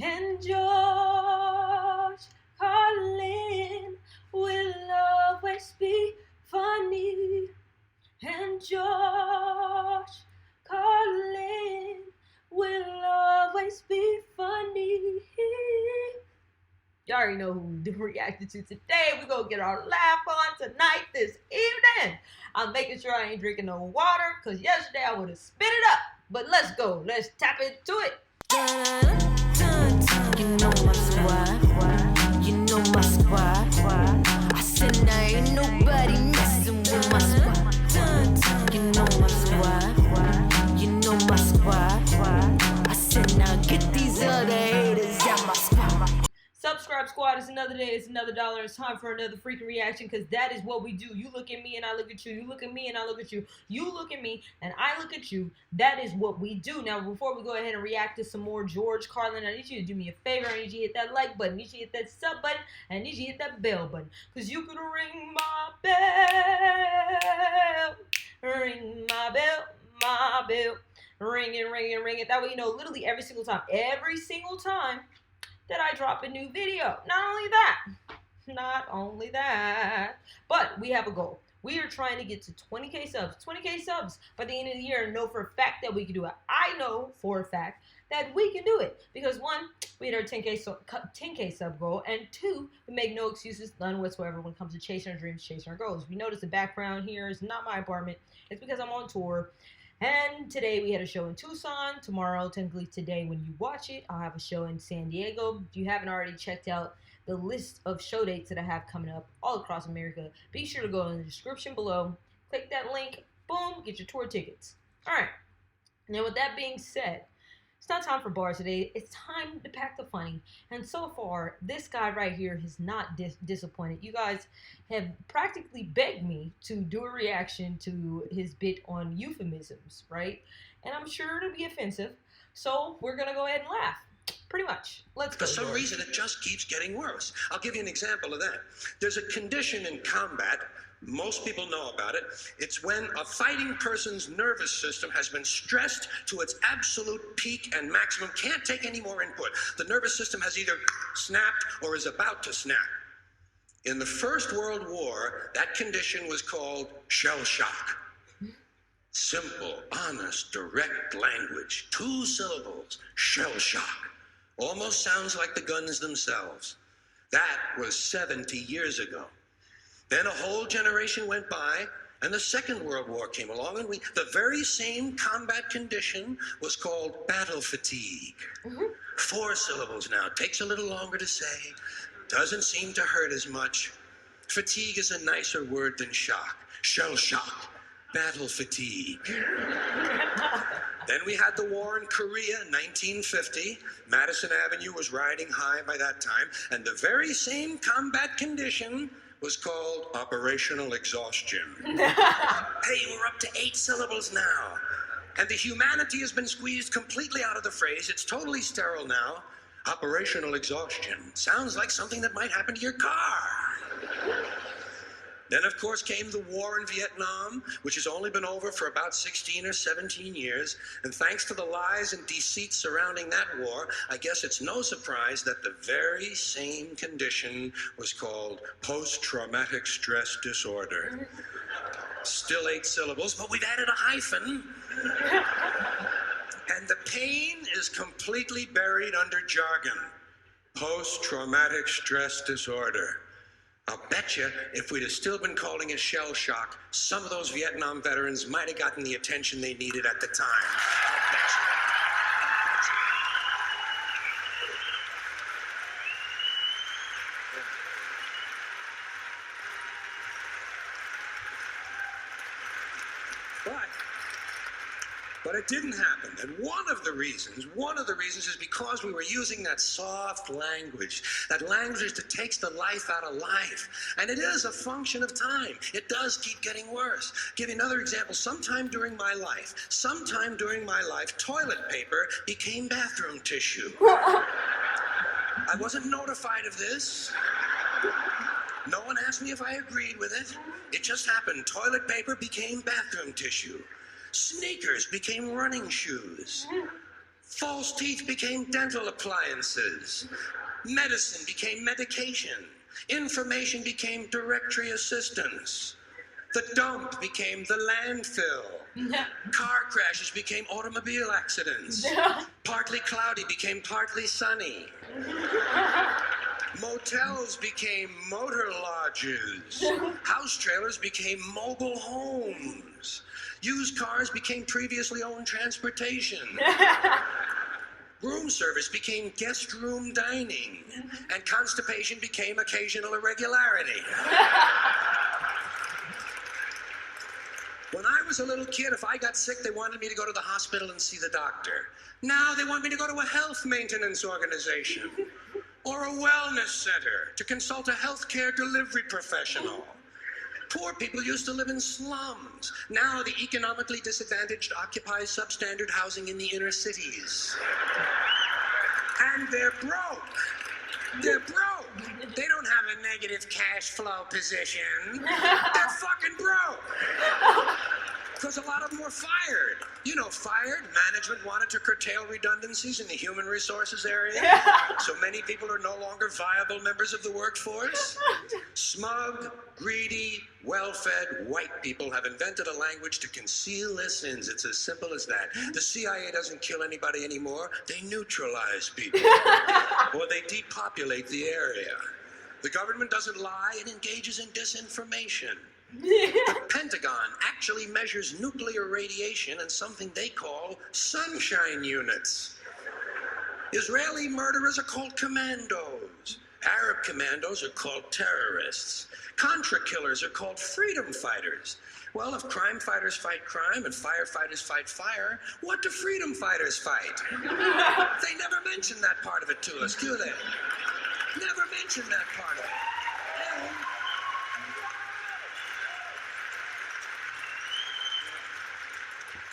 And George Carlin will always be funny. And George Carlin will always be funny. Y'all already know who we reacted to today. We're going to get our laugh on tonight, this evening. I'm making sure I ain't drinking no water, because yesterday I would have spit it up. But let's go. Let's tap into it. You know my squad. You know my squad. I said now ain't nobody messing with my squad. You know my squad. You know my squad. I said now get these other haters out my squad. Subscribe Squad, it's another day, it's another dollar, it's time for another freaking reaction, because that is what we do. You look at me and I look at you, you look at me and I look at you, you look at me and I look at you. That is what we do. Now, before we go ahead and react to some more George Carlin, I need you to do me a favor. I need you to hit that like button, I need you to hit that sub button, and I need you to hit that bell button, because you can ring my bell, ring my bell, ring it. That way you know literally every single time that I drop a new video. Not only that, but we have a goal. We are trying to get to 20K subs by the end of the year, and know for a fact that we can do it. I know for a fact that we can do it, because one, we had our 10K sub goal, and two, we make no excuses, none whatsoever, when it comes to chasing our dreams, chasing our goals. We notice the background here is not my apartment. It's because I'm on tour. And today we had a show in Tucson. Tomorrow, technically today when you watch it, I'll have a show in San Diego. If you haven't already checked out the list of show dates that I have coming up all across America, be sure to go in the description below, click that link, boom, get your tour tickets. All right, now with that being said, it's not time for bars today. It's time to pack the funny. And so far, this guy right here has not disappointed. You guys have practically begged me to do a reaction to his bit on euphemisms, right? And I'm sure it'll be offensive. So we're going to go ahead and laugh. Pretty much. Let's go. For some reason, it just keeps getting worse. I'll give you an example of that. There's a condition in combat. Most people know about it. It's when a fighting person's nervous system has been stressed to its absolute peak and maximum, can't take any more input. The nervous system has either snapped or is about to snap. In the First World War, that condition was called shell shock. Simple, honest, direct language, 2 syllables, shell shock. Almost sounds like the guns themselves. That was 70 years ago. Then a whole generation went by, and the Second World War came along, and the very same combat condition was called battle fatigue. 4 syllables now. Takes a little longer to say. Doesn't seem to hurt as much. Fatigue is a nicer word than shock. Shell shock. Battle fatigue. Then we had the war in Korea in 1950. Madison Avenue was riding high by that time, and the very same combat condition was called operational exhaustion. Hey, we're up to 8 syllables now. And the humanity has been squeezed completely out of the phrase. It's totally sterile now. Operational exhaustion. Sounds like something that might happen to your car. Then, of course, came the war in Vietnam, which has only been over for about 16 or 17 years. And thanks to the lies and deceit surrounding that war, I guess it's no surprise that the very same condition was called post-traumatic stress disorder. Still 8 syllables, but we've added a hyphen. And the pain is completely buried under jargon. Post-traumatic stress disorder. I'll bet you if we'd have still been calling it shell shock, some of those Vietnam veterans might have gotten the attention they needed at the time. I'll bet you. But it didn't happen. And one of the reasons is because we were using that soft language, that language that takes the life out of life. And it is a function of time. It does keep getting worse. Give you another example. Sometime during my life, toilet paper became bathroom tissue. I wasn't notified of this. No one asked me if I agreed with it. It just happened. Toilet paper became bathroom tissue. Sneakers became running shoes. False teeth became dental appliances. Medicine became medication. Information became directory assistance. The dump became the landfill. Car crashes became automobile accidents. Partly cloudy became partly sunny. Motels became motor lodges. House trailers became mobile homes. Used cars became previously owned transportation. Room service became guest room dining. And constipation became occasional irregularity. When I was a little kid, if I got sick, they wanted me to go to the hospital and see the doctor. Now they want me to go to a health maintenance organization or a wellness center to consult a healthcare delivery professional. Poor people used to live in slums. Now the economically disadvantaged occupy substandard housing in the inner cities. And they're broke. They're broke. They don't have a negative cash flow position. They're fucking broke. Because a lot of them were fired. You know, fired. Management wanted to curtail redundancies in the human resources area. So many people are no longer viable members of the workforce. Smug, greedy, well-fed white people have invented a language to conceal their sins. It's as simple as that. The CIA doesn't kill anybody anymore. They neutralize people. Or they depopulate the area. The government doesn't lie. It engages in disinformation. The Pentagon actually measures nuclear radiation in something they call sunshine units. Israeli murderers are called commandos. Arab commandos are called terrorists. Contra killers are called freedom fighters. Well, if crime fighters fight crime and firefighters fight fire, what do freedom fighters fight? They never mention that part of it to us, do they? Never mention that part of it.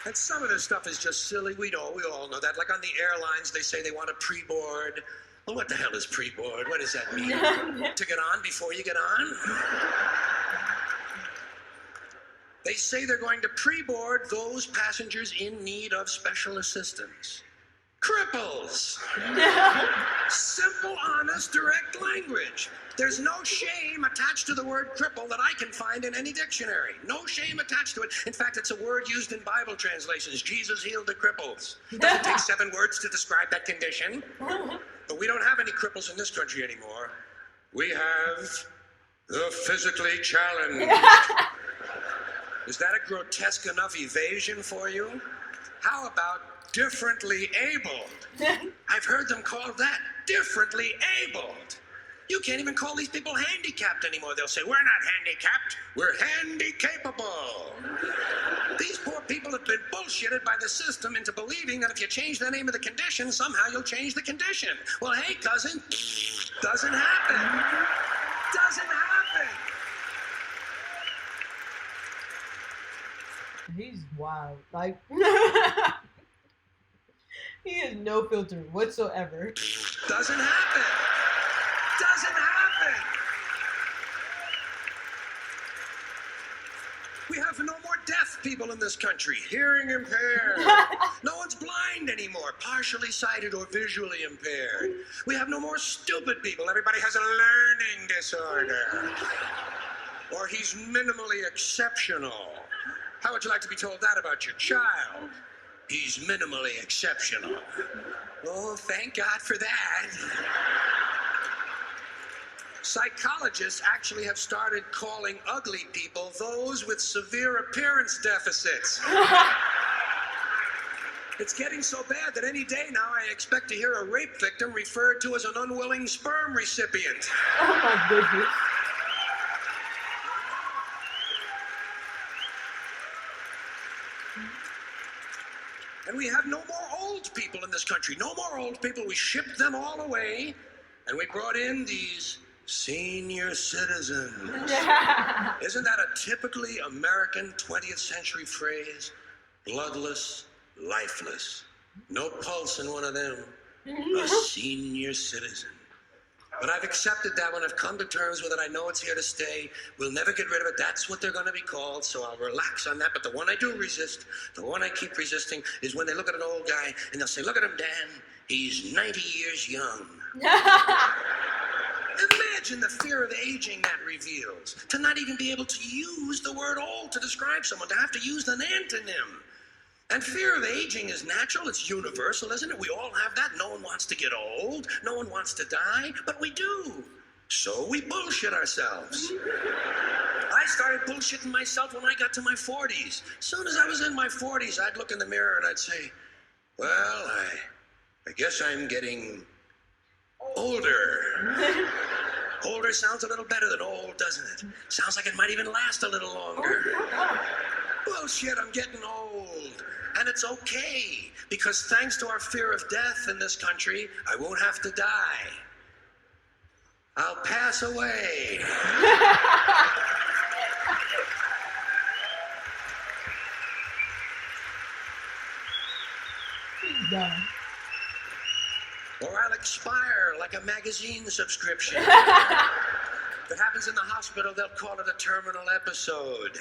And some of this stuff is just silly. We all know that. Like on the airlines, they say they want a pre-board. Well, what the hell is pre-board? What does that mean? To get on before you get on? They say they're going to pre-board those passengers in need of special assistance. Cripples. Simple, honest, direct language. There's no shame attached to the word cripple that I can find in any dictionary. No shame attached to it. In fact, it's a word used in Bible translations. Jesus healed the cripples. Doesn't take 7 words to describe that condition. But we don't have any cripples in this country anymore. We have the physically challenged. Is that a grotesque enough evasion for you? How about differently abled? I've heard them called that, differently abled. You can't even call these people handicapped anymore. They'll say, we're not handicapped, we're handy-capable. These poor people have been bullshitted by the system into believing that if you change the name of the condition, somehow you'll change the condition. Well, hey, cousin, doesn't happen. Doesn't happen. He's wild. Like, he has no filter whatsoever. Doesn't happen. Doesn't happen. We have no more deaf people in this country, hearing impaired. No one's blind anymore, partially sighted or visually impaired. We have no more stupid people. Everybody has a learning disorder. Or he's minimally exceptional. How would you like to be told that about your child? He's minimally exceptional. Oh, thank God for that. Psychologists actually have started calling ugly people those with severe appearance deficits. It's getting so bad that any day now I expect to hear a rape victim referred to as an unwilling sperm recipient. Oh my goodness. And we have no more old people in this country. No more old people. We shipped them all away, and we brought in these senior citizens. Isn't that a typically American 20th century phrase? Bloodless, lifeless. No pulse in one of them. A senior citizen. But I've accepted that one. I've come to terms with it. I know it's here to stay. We'll never get rid of it. That's what they're going to be called, so I'll relax on that. But the one I do resist, the one I keep resisting, is when they look at an old guy and they'll say, look at him, Dan. He's 90 years young. Imagine the fear of aging that reveals. To not even be able to use the word old to describe someone, to have to use an antonym. And fear of aging is natural, it's universal, isn't it? We all have that. No one wants to get old, no one wants to die, but we do. So we bullshit ourselves. I started bullshitting myself when I got to my 40s. As soon as I was in my 40s, I'd look in the mirror and I'd say, well, I guess I'm getting older. Older sounds a little better than old, doesn't it? Sounds like it might even last a little longer. Bullshit, I'm getting old. And it's okay, because thanks to our fear of death in this country, I won't have to die. I'll pass away. Done. Or I'll expire like a magazine subscription. If it happens in the hospital, they'll call it a terminal episode.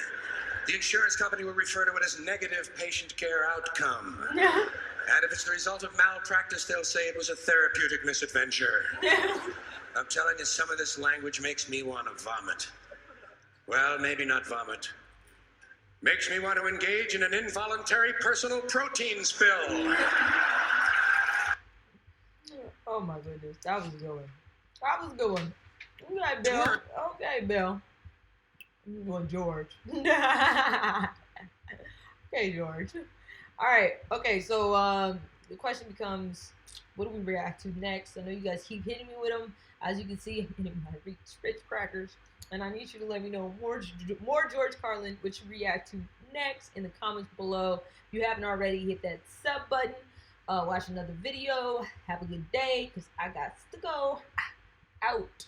The insurance company will refer to it as negative patient care outcome. And if it's the result of malpractice, they'll say it was a therapeutic misadventure. I'm telling you, some of this language makes me want to vomit. Well, maybe not vomit. Makes me want to engage in an involuntary personal protein spill. Oh my goodness, that was a good one. That was a good one. Okay, Bill. Okay, Bill. Well, George. Okay, George. All right. Okay, so the question becomes, what do we react to next? I know you guys keep hitting me with them. As you can see, I'm hitting my Ritz crackers, and I need you to let me know more George Carlin, which you react to next in the comments below. If you haven't already, hit that sub button. Watch another video. Have a good day, because I got to go. Out.